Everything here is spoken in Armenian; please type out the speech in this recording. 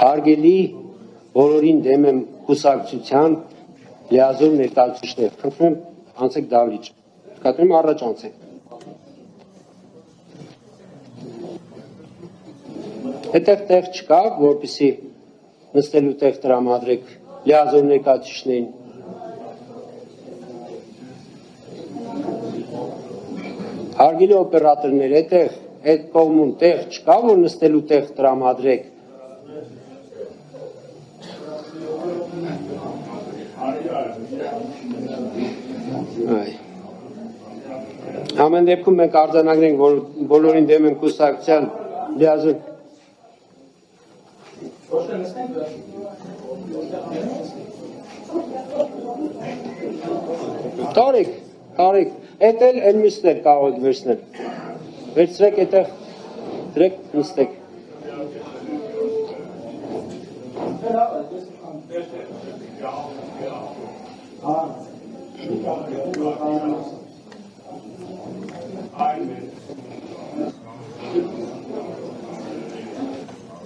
Հարգելի բոլորին դեմ եմ կուսակցության լիազոր ներկայացուցիչներ, խնդրում եմ անցեք դահլիճ, կտրում առաջ անցեք։ Այդտեղ տեղ չկա, որպեսզի նստելու տեղ տրամադրեք լիազոր ներկայացուցիչներին։ Հարգելի օպերատորներ, այդտեղ այդ կողմում տեղ չկա, որ նստելու տեղ տրամադրեք։ Ամեն դեպքում մենք արձանագրենք, որ բոլորին դեմ են կուսակցության լիազոր։ Տարեք, այդ էլ մյուսներ կարող եք վերցնել։ Վերցրեք այդտեղ, դրեք, նստեք։